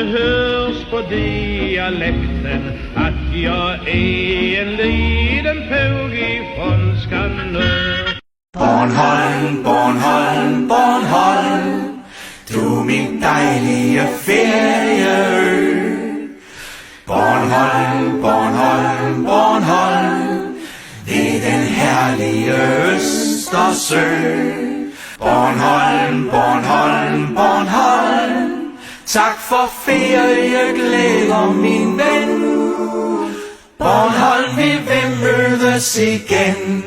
hörs på dialekten att jag är en liten påg ifrån Skanör. Bornholm, Bornholm, Bornholm, du min dejlige ferieø. Bornholm, Bornholm, Bornholm, ved den herlige Østersø. Bornholm, Bornholm, Bornholm, tak for ferieglæder, min ven. Bornholm, vi vil mødes igen.